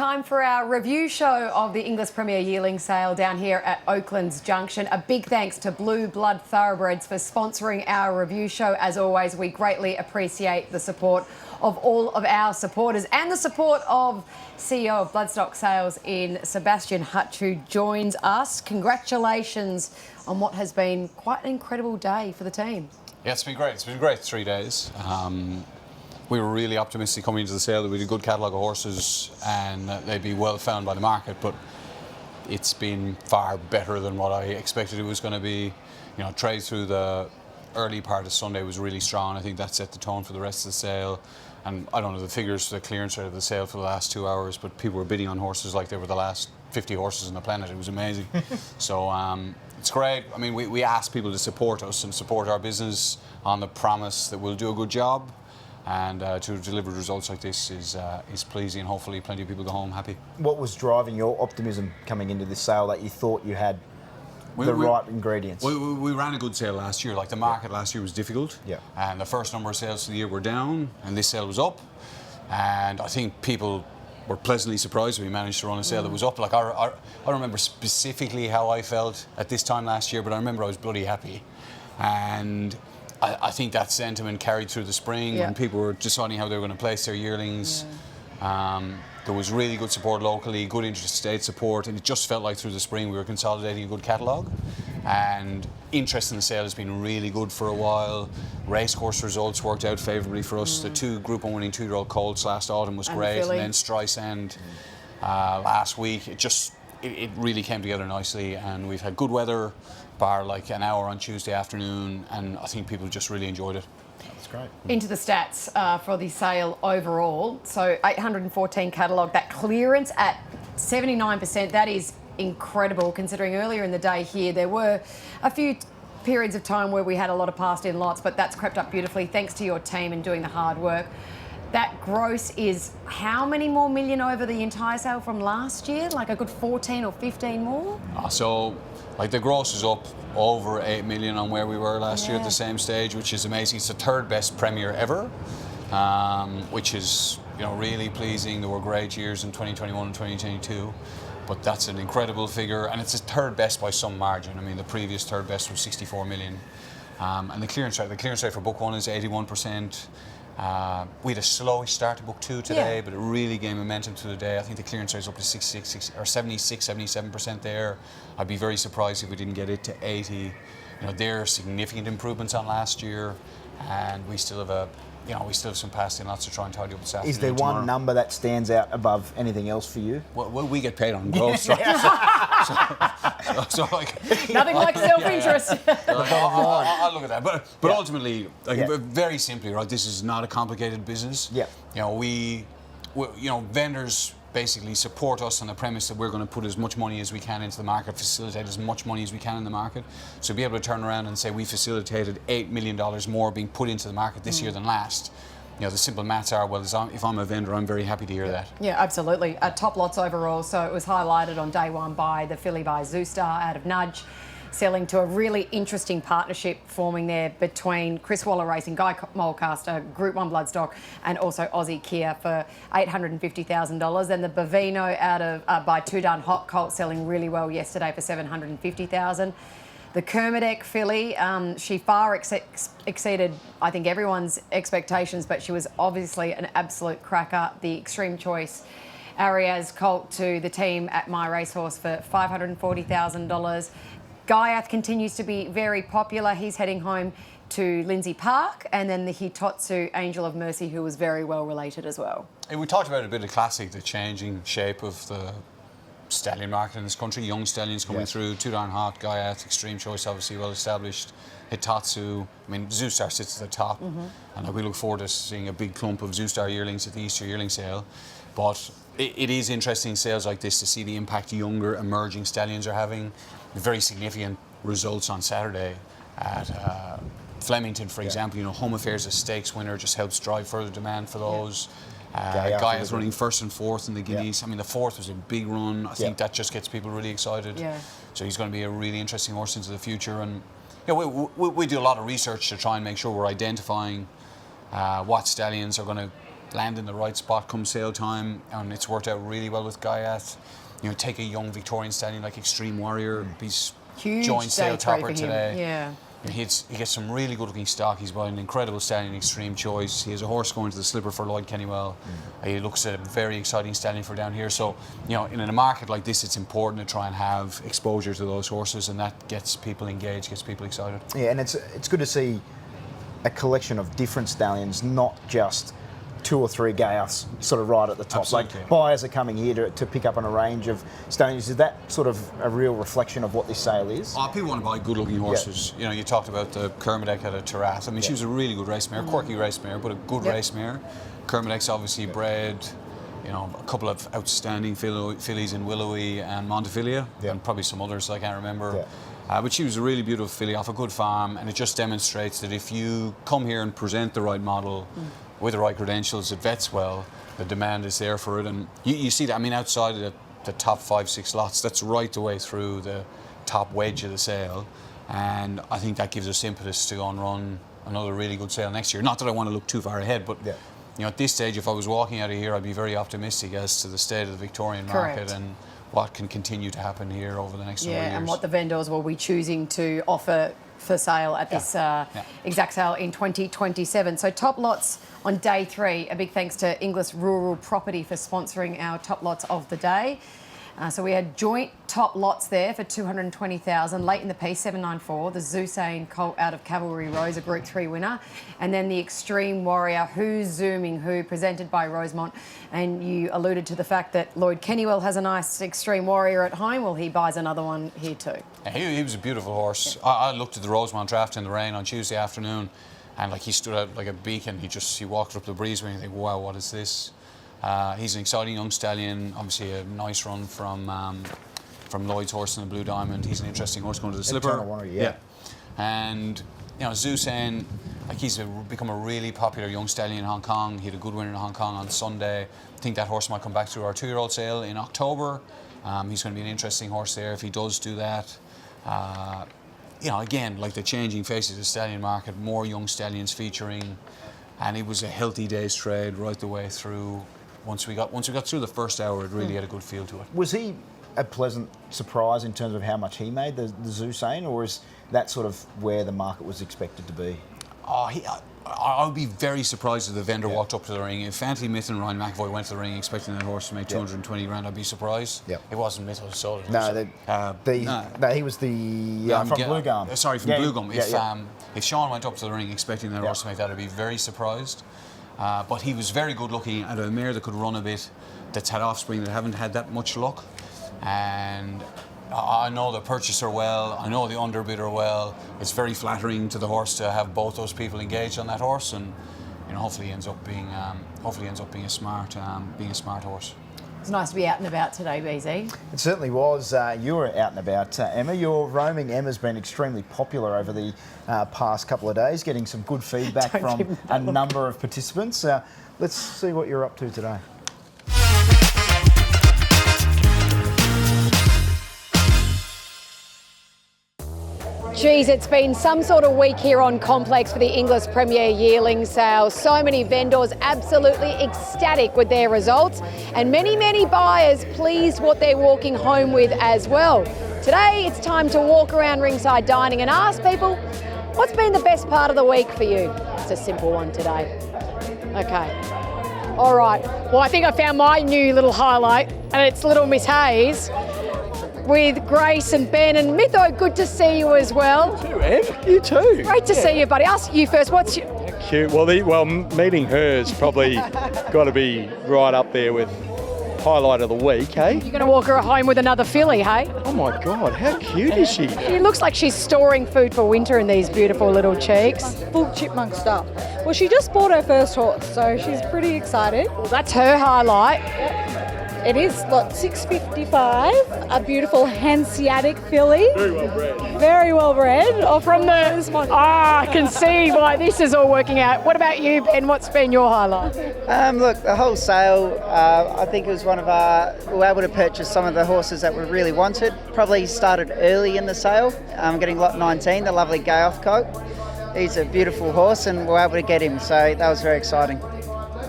time for our review show of the Inglis Premier Yearling sale down here at Oaklands Junction. A big thanks to Blue Blood Thoroughbreds for sponsoring our review show. As always, we greatly appreciate the support of all of our supporters and the support of CEO of Bloodstock Sales in Sebastian Hutch, who joins us. Congratulations on what has been quite an incredible day for the team. Yeah, it's been great. It's been a great 3 days. We were really optimistic coming into the sale that we had a good catalogue of horses and they'd be well found by the market, but it's been far better than what I expected it was going to be. You know, trade through the early part of Sunday was really strong. I think that set the tone for the rest of the sale. And I don't know the figures for the clearance rate of the sale for the last 2 hours, but people were bidding on horses like they were the last 50 horses on the planet. It was amazing. So it's great. I mean, we asked people to support us and support our business on the promise that we'll do a good job. And to have delivered results like this is pleasing, and hopefully plenty of people go home happy. What was driving your optimism coming into this sale that you thought you had the right ingredients? We ran a good sale last year. Like the market last year was difficult, and the first number of sales of the year were down, and this sale was up. And I think people were pleasantly surprised we managed to run a sale that was up. Like I don't remember specifically how I felt at this time last year, but I remember I was bloody happy. And I think that sentiment carried through the spring when people were deciding how they were going to place their yearlings. There was really good support locally, good interstate support, and it just felt like through the spring we were consolidating a good catalogue. And interest in the sale has been really good for a while. Racecourse results worked out favourably for us. The 2 Group 1 winning 2-year-old colts last autumn was great, and then Streisand last week. It really came together nicely, and we've had good weather, bar like an hour on Tuesday afternoon, and I think people just really enjoyed it. That's great. Into the stats for the sale overall. So 814 catalogue, that clearance at 79%, that is incredible considering earlier in the day here there were a few periods of time where we had a lot of passed in lots, but that's crept up beautifully thanks to your team and doing the hard work. That gross is how many more million over the entire sale from last year? Like a good 14 or 15 more? So, like the gross is up over 8 million on where we were last year at the same stage, which is amazing. It's the 3rd best Premier ever, which is really pleasing. There were great years in 2021 and 2022, but that's an incredible figure, and it's the 3rd best by some margin. I mean, the previous 3rd best was 64 million, and the clearance rate for Book 1 is 81%. We had a slow start to Book 2 today, but it really gained momentum through the day. I think the clearance rate is up to 77% there. I'd be very surprised if we didn't get it to 80. There are significant improvements on last year, and we still have some passed in lots to try and tidy up this afternoon. Is there one number that stands out above anything else for you? Well, we get paid on gross, right? So nothing like self-interest. I'll look at that. But ultimately, very simply, right, this is not a complicated business. Vendors basically support us on the premise that we're going to put as much money as we can into the market, facilitate as much money as we can in the market. So be able to turn around and say we facilitated $8 million more being put into the market this year than last. The simple maths are, well, if I'm a vendor, I'm very happy to hear that. Yeah, absolutely. Top lots overall. So it was highlighted on day one by the filly by Zoostar out of Nudge, selling to a really interesting partnership forming there between Chris Waller Racing, Guy Mulcaster, Group 1 Bloodstock, and also Aussie Kia for $850,000. And the Bovino out of by Two Done Hot Colt selling really well yesterday for $750,000. The Kermadec filly, she far exceeded, I think, everyone's expectations, but she was obviously an absolute cracker. The Extreme Choice Ariaz colt to the team at My Racehorse for $540,000. Gaiath continues to be very popular. He's heading home to Lindsay Park, and then the Hitotsu Angel of Mercy, who was very well related as well. And we talked about a bit of Classic, the changing shape of the stallion market in this country. Young stallions coming through. Too Darn Hot, Gaiath, Extreme Choice, obviously well established. Hitotsu, I mean, Zoostar sits at the top, and we look forward to seeing a big clump of Zoostar yearlings at the Easter yearling sale. But it is interesting sales like this to see the impact younger emerging stallions are having. Very significant results on Saturday at Flemington, for example. Home Affairs, a stakes winner, just helps drive further demand for those. Guy is running 1st and 4th in the Guineas. I mean, the 4th was a big run. I think that just gets people really excited. So he's going to be a really interesting horse into the future. And we do a lot of research to try and make sure we're identifying what stallions are going to land in the right spot come sale time, and it's worked out really well with Gaiath. You know, take a young Victorian stallion like Extreme Warrior, he's Huge joint sale day three topper for him. today. Yeah. He gets some really good looking stock. He's bought an incredible stallion, Extreme Choice. He has a horse going to the slipper for Lloyd Kennywell. He looks a very exciting stallion for down here. So, you know, in a market like this, it's important to try and have exposure to those horses, and that gets people engaged, gets people excited. Yeah, and it's good to see a collection of different stallions, not just 2 or 3 Gaiaths sort of right at the top. Absolutely. Like buyers are coming here to pick up on a range of stallions. Is that sort of a real reflection of what this sale is? Oh, people want to buy good-looking horses. You know, you talked about the Kermadec at a Tarath. I mean, she was a really good race mare, quirky race mare, but a good race mare. Kermadec's obviously bred, you know, a couple of outstanding fillies in Willowy and Montefilia, and probably some others I can't remember. But she was a really beautiful filly off a good farm, and it just demonstrates that if you come here and present the right model with the right credentials, it vets well, the demand is there for it. And you see that, I mean, outside of the top 5-6 lots, that's right the way through the top wedge of the sale. And I think that gives us impetus to go and run another really good sale next year. Not that I want to look too far ahead, but you know, at this stage, if I was walking out of here, I'd be very optimistic as to the state of the Victorian market and what can continue to happen here over the next number of years. And what the vendors will be choosing to offer for sale at this exact sale in 2027. So top lots on day 3. A big thanks to Inglis Rural Property for sponsoring our top lots of the day. So we had joint top lots there for 220,000. Late in the piece, 794. The Zusane Colt out of Cavalry Rose, a Group 3 winner. And then the Extreme Warrior, Who's Zooming Who, presented by Rosemont. And you alluded to the fact that Lloyd Kennywell has a nice Extreme Warrior at home. Well, he buys another one here too. Yeah, he was a beautiful horse. I looked at the Rosemont draft in the rain on Tuesday afternoon, and like he stood out like a beacon. He walked up the breezeway and you think, wow, what is this? He's an exciting young stallion. Obviously, a nice run from Lloyd's horse in the Blue Diamond. He's an interesting horse going to the slipper. And you know, Zusane, like he's become a really popular young stallion in Hong Kong. He had a good winner in Hong Kong on Sunday. I think that horse might come back through our 2-year-old sale in October. He's going to be an interesting horse there if he does do that. You know, again, like the changing faces of the stallion market, more young stallions featuring, and it was a healthy day's trade right the way through. Once we got through the first hour, it really had a good feel to it. Was he a pleasant surprise in terms of how much he made, the Zusane, or is that sort of where the market was expected to be? I would be very surprised if the vendor walked up to the ring. If Anthony Myth and Ryan McAvoy went to the ring expecting that horse to make 220 grand, I'd be surprised. It wasn't Myth who sold it. No, he was from Blue Gum. Sorry, from Blue Gum. If Sean went up to the ring expecting that horse to make that, I'd be very surprised. But he was very good looking at a mare that could run a bit, that's had offspring that haven't had that much luck. And I know the purchaser well, I know the underbidder well. It's very flattering to the horse to have both those people engaged on that horse, and you know, hopefully ends up being a smart horse. It's nice to be out and about today, BZ. It certainly was. You were out and about, Emma. Your roaming Emma's been extremely popular over the past couple of days, getting some good feedback from a number of participants. Let's see what you're up to today. Geez, it's been some sort of week here on Complex for the Inglis Premier Yearling sale. So many vendors absolutely ecstatic with their results, and many, many buyers pleased what they're walking home with as well. Today, it's time to walk around ringside dining and ask people, what's been the best part of the week for you? It's a simple one today. Okay. All right. Well, I think I found my new little highlight, and it's little Miss Hayes with Grace and Ben and Mytho. Good to see you as well. You too, Em. You too. Great to see you, buddy. Ask you first. What's your... Cute. Well, meeting her's probably got to be right up there with highlight of the week, hey? You're going to walk her home with another filly, hey? Oh my God, how cute is she? She looks like she's storing food for winter in these beautiful little cheeks. Full chipmunk stuff. Well, she just bought her first horse, so she's pretty excited. Well, that's her highlight. It is lot 655, a beautiful Hanseatic filly. Very well bred. Very well bred. I can see why this is all working out. What about you, Ben? What's been your highlight? Look, the whole sale, I think it was we were able to purchase some of the horses that we really wanted. Probably started early in the sale, getting lot 19, the lovely Gaiath colt. He's a beautiful horse and we were able to get him, so that was very exciting.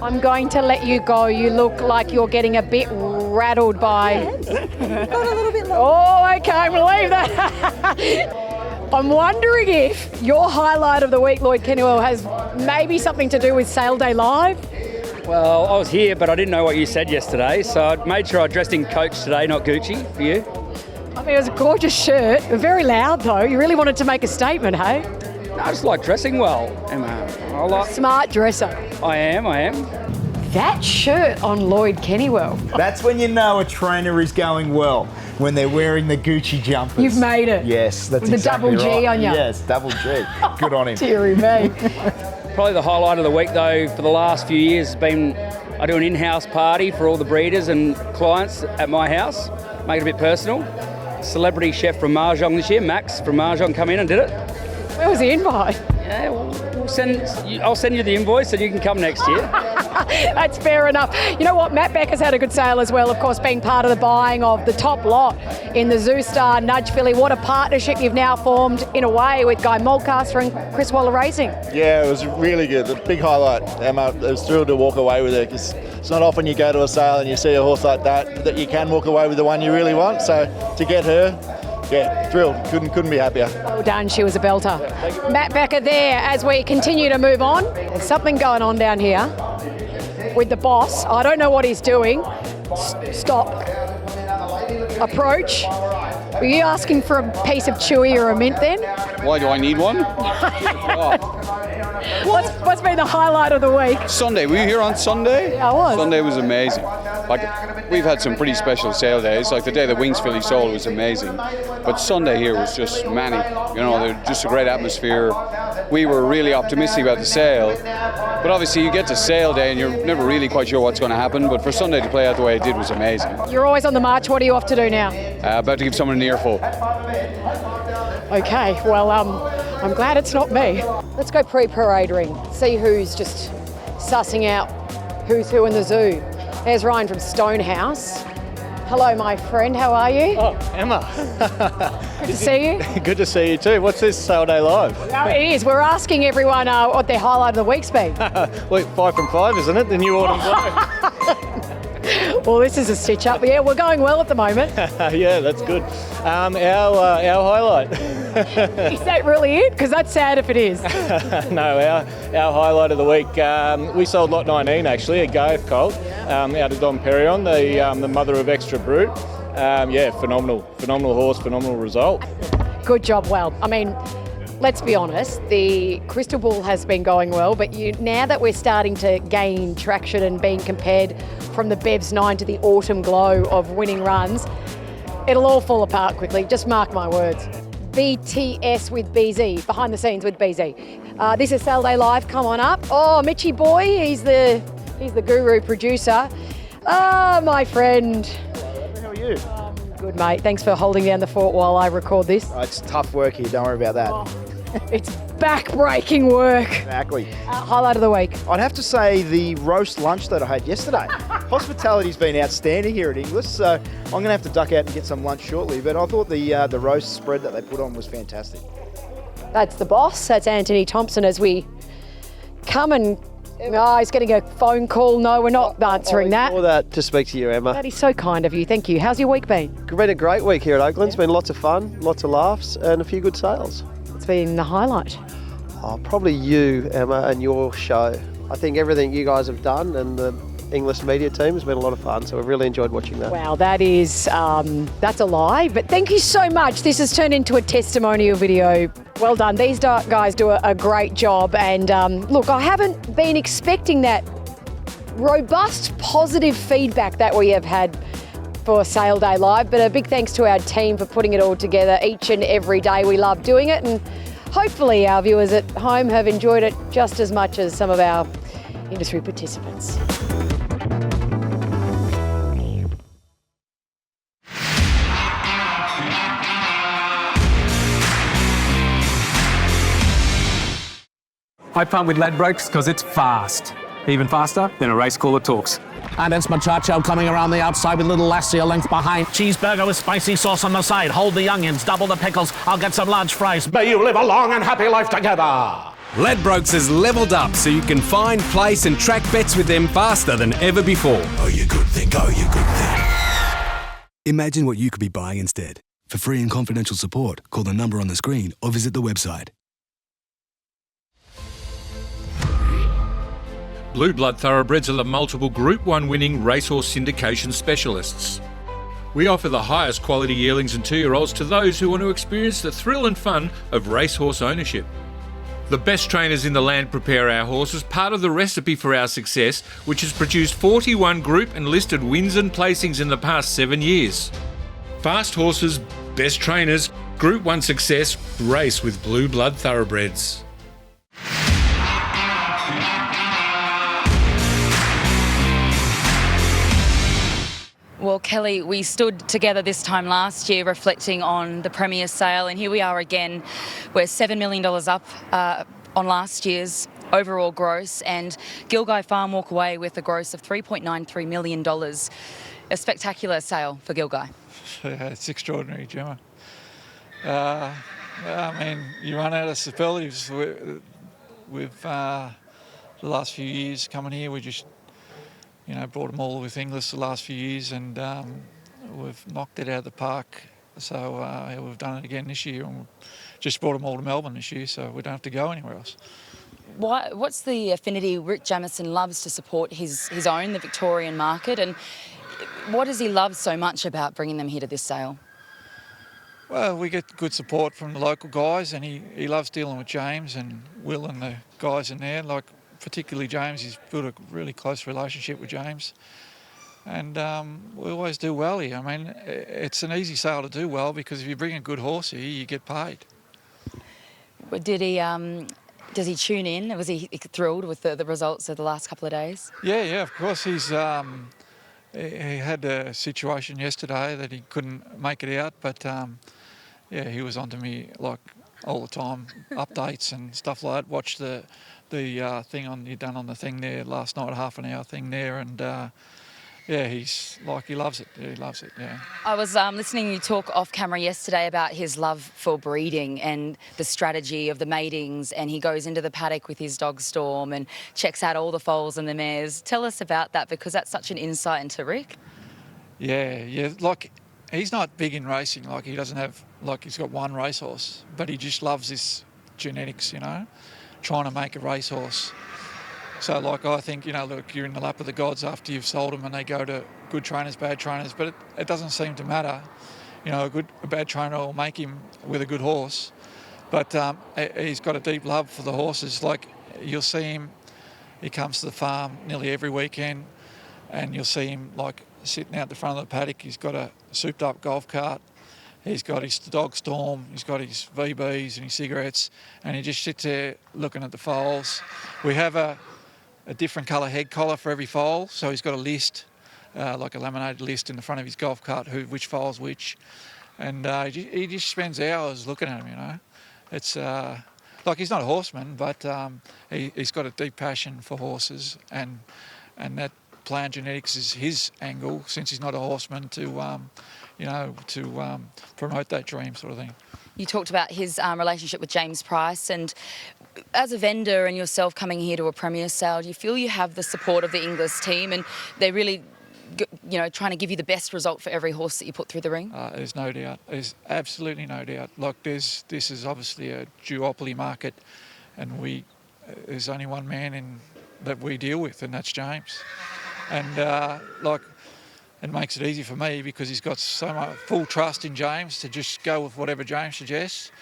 I'm going to let you go. You look like you're getting a bit rattled by... Got a little bit long. Oh, okay, I'm going to leave that. I'm wondering if your highlight of the week, Lloyd Kennewell, has maybe something to do with Sale Day Live? Well, I was here, but I didn't know what you said yesterday, so I made sure I dressed in Coach today, not Gucci, for you. I mean, it was a gorgeous shirt. Very loud, though. You really wanted to make a statement, hey? I just like dressing well, Emma. I like... Smart dresser. I am. That shirt on Lloyd Kennewell. That's when you know a trainer is going well, when they're wearing the Gucci jumpers. You've made it. Yes, that's With the exactly double G right. on you. Yes, double G. Good on him. Deary me. Probably the highlight of the week, though, for the last few years has been I do an in-house party for all the breeders and clients at my house, make it a bit personal. Celebrity chef from Mahjong this year, Max from Mahjong, come in and did it. Where was the invite? Yeah, I'll send you the invoice and you can come next year. That's fair enough. You know what? Matt Becker's had a good sale as well, of course, being part of the buying of the top lot in the Zoo Star Nudge filly. What a partnership you've now formed, in a way, with Guy Mulcaster and Chris Waller Racing. Yeah, it was really good. A big highlight. Emma, I was thrilled to walk away with it, because it's not often you go to a sale and you see a horse like that you can walk away with the one you really want. So to get her, yeah, thrilled. Couldn't be happier. Well done, she was a belter. Matt Becker there as we continue to move on. There's something going on down here with the boss. I don't know what he's doing. Stop. Approach. Were you asking for a piece of chewy or a mint then? Why do I need one? What's been the highlight of the week? Sunday. Were you here on Sunday? Yeah, I was. Sunday was amazing. Like, we've had some pretty special sale days. Like the day the Wings filly sold was amazing. But Sunday here was just manic. You know, they're just a great atmosphere. We were really optimistic about the sale. But obviously you get to sale day and you're never really quite sure what's going to happen. But for Sunday to play out the way it did was amazing. You're always on the march. What are you off to do now? About to give someone an earful. Okay, well, I'm glad it's not me. Let's go pre-parade ring, see who's just sussing out who's who in the zoo. There's Ryan from Stonehouse. Hello, my friend, how are you? Oh, Emma. Good to see you. Good to see you too. What's this Sale Day Live? No, it is. We're asking everyone what their highlight of the week's been. Week 5 from 5, isn't it? The new autumn glow. Well, this is a stitch up. Yeah, we're going well at the moment. Yeah, that's good. Our highlight. Is that really it? Because that's sad if it is. No, our highlight of the week. We sold lot 19 actually, a Gareth colt out of Dom Perignon, the mother of Extra Brute. Yeah, phenomenal horse, phenomenal result. Good job. Well, I mean, let's be honest, the Crystal Bull has been going well, but now that we're starting to gain traction and being compared from the Bevs 9 to the Autumn Glow of winning runs, it'll all fall apart quickly. Just mark my words. BTS with BZ, behind the scenes with BZ. This is Sale Day Live, come on up. Oh, Mitchy boy, he's the guru producer. Ah, my friend. How are you? Good, mate. Thanks for holding down the fort while I record this. It's tough work here, don't worry about that. It's back-breaking work. Exactly. Highlight of the week. I'd have to say the roast lunch that I had yesterday. Hospitality's been outstanding here at Inglis, so I'm going to have to duck out and get some lunch shortly, but I thought the roast spread that they put on was fantastic. That's the boss. That's Anthony Thompson as we come and... Oh, he's getting a phone call. No, we're not answering that. All that to speak to you, Emma. That is so kind of you. Thank you. How's your week been? It's been a great week here at Oakland. It's been lots of fun, lots of laughs, and a few good sales. It's been the highlight. Oh, probably you, Emma, and your show. I think everything you guys have done and the Inglis media team has been a lot of fun, so we've really enjoyed watching that. Wow, that is, that's a lie, but thank you so much. This has turned into a testimonial video. Well done. These guys do a great job, and look, I haven't been expecting that robust, positive feedback that we have had for Sale Day Live, but a big thanks to our team for putting it all together each and every day. We love doing it, and hopefully our viewers at home have enjoyed it just as much as some of our industry participants. I pump with Ladbrokes because it's fast. Even faster than a race caller talks. And it's Machacho coming around the outside with Little Lassie a length behind. Cheeseburger with spicy sauce on the side. Hold the onions, double the pickles. I'll get some large fries. May you live a long and happy life together. Ladbrokes has levelled up so you can find, place and track bets with them faster than ever before. Oh, you good thing, oh, you good thing. Imagine what you could be buying instead. For free and confidential support, call the number on the screen or visit the website. Blue Blood Thoroughbreds are the multiple Group 1 winning racehorse syndication specialists. We offer the highest quality yearlings and 2-year-olds to those who want to experience the thrill and fun of racehorse ownership. The best trainers in the land prepare our horses, part of the recipe for our success, which has produced 41 group and listed wins and placings in the past 7 years. Fast horses, best trainers, Group 1 success, race with Blue Blood Thoroughbreds. Well, Kelly, we stood together this time last year reflecting on the Premier sale, and here we are again. We're $7 million up on last year's overall gross, and Gilgai Farm walk away with a gross of $3.93 million. A spectacular sale for Gilgai. Yeah, it's extraordinary, Gemma. I mean, you run out of superlatives with the last few years coming here. We just brought them all with Inglis the last few years, and we've knocked it out of the park. So we've done it again this year, and we've just brought them all to Melbourne this year, so we don't have to go anywhere else. What's the affinity Rick Jamieson loves to support his own, the Victorian market, and what does he love so much about bringing them here to this sale? Well, we get good support from the local guys, and he loves dealing with James and Will and the guys in there. Like, particularly James, he's built a really close relationship with James. And we always do well here. I mean, it's an easy sale to do well because if you bring a good horse here, you get paid. Did he? Does he tune in? Was he thrilled with the results of the last couple of days? Yeah, of course. He had a situation yesterday that he couldn't make it out, but he was on to me like all the time, updates and stuff like that. Watched the thing you done on the thing there last night, half an hour thing there, and he's like, he loves it. Yeah, he loves it. Yeah. I was listening to you talk off camera yesterday about his love for breeding and the strategy of the matings, and he goes into the paddock with his dog Storm and checks out all the foals and the mares. Tell us about that, because that's such an insight into Rick. Yeah. Like, he's not big in racing. Like, he doesn't have, like, he's got one racehorse, but he just loves this genetics, trying to make a racehorse. So, like, I think, look, you're in the lap of the gods after you've sold them and they go to good trainers, bad trainers, but it doesn't seem to matter. A bad trainer will make him with a good horse, but he's got a deep love for the horses. Like, you'll see him, he comes to the farm nearly every weekend, and you'll see him, like, sitting out the front of the paddock. He's got a souped-up golf cart. He's got his dog Storm, he's got his VBs and his cigarettes, and he just sits there looking at the foals. We have a different colour head collar for every foal, so he's got a list, like a laminated list in the front of his golf cart, which foal's which, and he just spends hours looking at them. It's like, he's not a horseman, but he's got a deep passion for horses, and that Plan Genetics is his angle, since he's not a horseman, to promote that dream sort of thing. You talked about his relationship with James Price, and as a vendor and yourself coming here to a Premier sale, do you feel you have the support of the Inglis team, and they're really, trying to give you the best result for every horse that you put through the ring? There's no doubt. There's absolutely no doubt. Like, this is obviously a duopoly market, and there's only one man that we deal with, and that's James. And it makes it easy for me because he's got so much full trust in James to just go with whatever James suggests.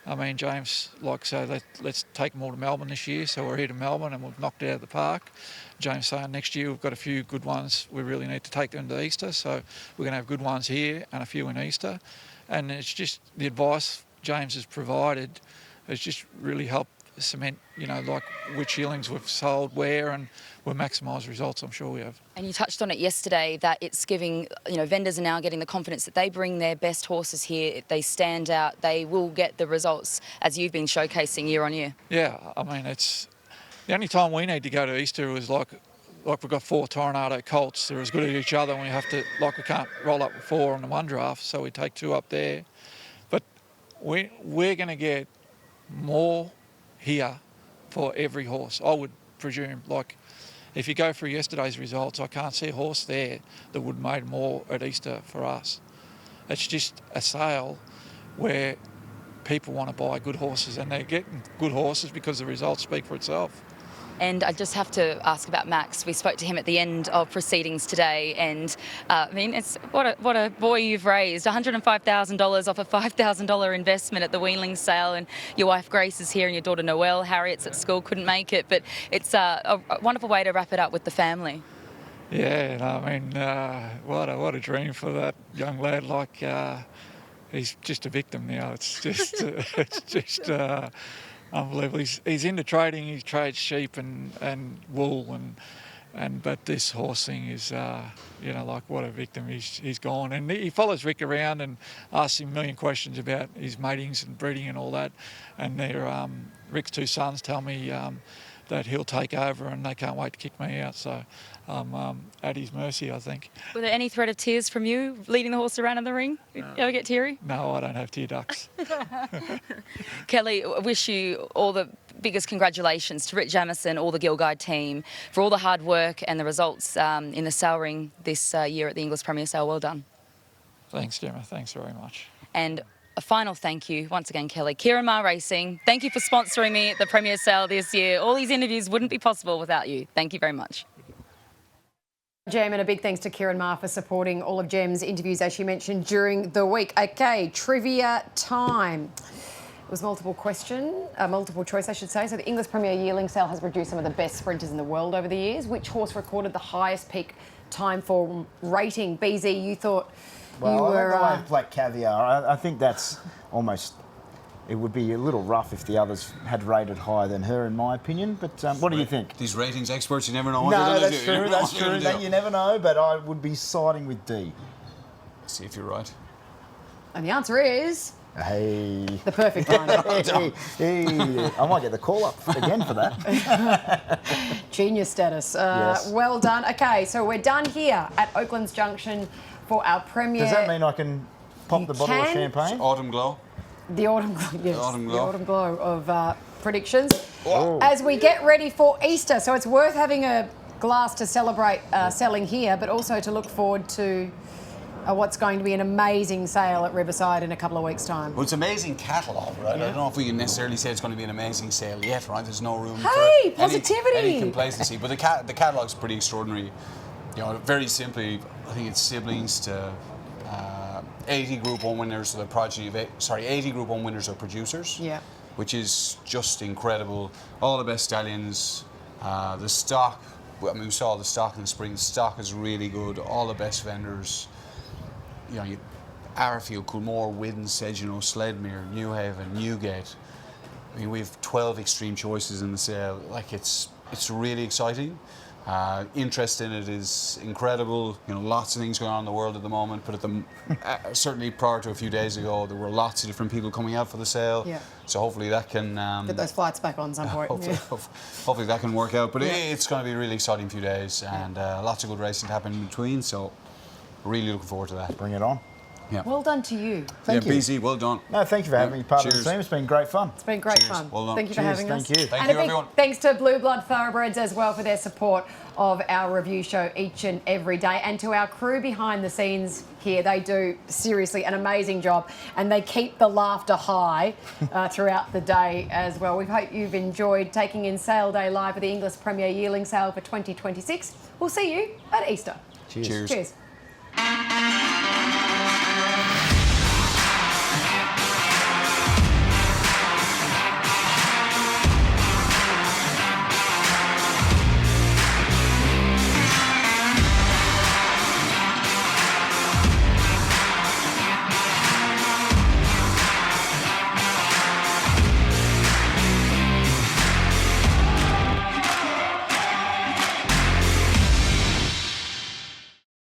I mean, James, let's take them all to Melbourne this year. So we're here to Melbourne and we've knocked it out of the park. James saying next year we've got a few good ones. We really need to take them to Easter. So we're going to have good ones here and a few in Easter. And it's just the advice James has provided has just really helped cement, which yearlings we've sold where, and we'll maximise results, I'm sure we have. And you touched on it yesterday, that it's giving, vendors are now getting the confidence that they bring their best horses here, they stand out, they will get the results as you've been showcasing year on year. Yeah, I mean, it's the only time we need to go to Easter is like we've got 4 Tornado colts. They're as good as each other, and we have to, we can't roll up with 4 on the one draft, so we take 2 up there. But we're going to get more here for every horse, I would presume. Like, if you go through yesterday's results, I can't see a horse there that would have made more at Easter for us. It's just a sale where people want to buy good horses, and they're getting good horses because the results speak for itself. And I just have to ask about Max. We spoke to him at the end of proceedings today, and I mean, it's what a boy you've raised. $105,000 off a $5,000 investment at the Yearling sale, and your wife Grace is here, and your daughter Noelle. Harriet's at school, couldn't make it, but it's a wonderful way to wrap it up with the family. Yeah, and I mean, what a dream for that young lad. Like, he's just a victim now. It's just unbelievable. He's into trading. He trades sheep and wool, but this horse thing is, like, what a victim. He's gone, and he follows Rick around and asks him a million questions about his matings and breeding and all that. And Rick's two sons tell me that he'll take over, and they can't wait to kick me out. So I'm at his mercy, I think. Were there any threat of tears from you leading the horse around in the ring? You ever get teary? No, I don't have tear ducts. Kelly, I wish you all the biggest congratulations to Rick Jamieson, all the Gill Guide team, for all the hard work and the results in the sale ring this year at the Inglis Premier Sale. Well done. Thanks, Gemma. Thanks very much. And a final thank you, once again, Kelly. Kieran Maher Racing, thank you for sponsoring me at the Premier Sale this year. All these interviews wouldn't be possible without you. Thank you very much. Gem, and a big thanks to Kieran Maher for supporting all of Gem's interviews, as she mentioned, during the week. Okay, trivia time. It was multiple choice, I should say. So the Inglis Premier Yearling sale has produced some of the best sprinters in the world over the years. Which horse recorded the highest peak time form rating? BZ, you thought you were... I like the way of Black Caviar. I think that's almost... It would be a little rough if the others had rated higher than her, in my opinion. But what do you think? These ratings experts, you never know what no, they're going to do. No, that's true. You never know, but I would be siding with D. Let's see if you're right. And the answer is... Hey. The perfect line. Hey. I might get the call up again for that. Genius status. Yes. Well done. Okay, so we're done here at Oaklands Junction for our premiere. Does that mean I can pop the bottle of champagne? It's Autumn Glow. The autumn glow, yes. Autumn glow. The autumn glow of predictions. Whoa. As we get ready for Easter, so it's worth having a glass to celebrate selling here, but also to look forward to what's going to be an amazing sale at Riverside in a couple of weeks' time. Well, it's amazing catalogue, right? Yeah. I don't know if we can necessarily say it's going to be an amazing sale yet, right? There's no room for positivity. Any complacency. But the catalogue's pretty extraordinary. You know, very simply, I think it's siblings to 80 Group 1 winners of the progeny of 80 Group 1 winners of producers. Yeah. Which is just incredible. All the best stallions. The stock, I mean, we saw the stock in the spring. The stock is really good. All the best vendors. You know, Arfield, Coolmore, Widden, Sedgenow, Sledmere, Newhaven, Newgate. I mean, we have 12 extreme choices in the sale. Like, it's really exciting. Interest in it is incredible. You know, lots of things going on in the world at the moment. But certainly prior to a few days ago, there were lots of different people coming out for the sale. Yeah. So hopefully that can get those flights back on some point. Hopefully that can work out. But it's going to be a really exciting few days, and lots of good racing to happen in between. So really looking forward to that. Bring it on. Yeah. Well done to you. Thank you. BZ, well done. No, thank you for having me part of the team. It's been great fun. It's been great fun. Well done. Thank you for having us. Thank you. Thank and you, a big everyone. thanks to Blue Blood Thoroughbreds as well for their support of our review show each and every day. And to our crew behind the scenes here, they do seriously an amazing job, and they keep the laughter high throughout the day as well. We hope you've enjoyed taking in Sale Day Live at the Inglis Premier Yearling Sale for 2026. We'll see you at Easter. Cheers. Cheers.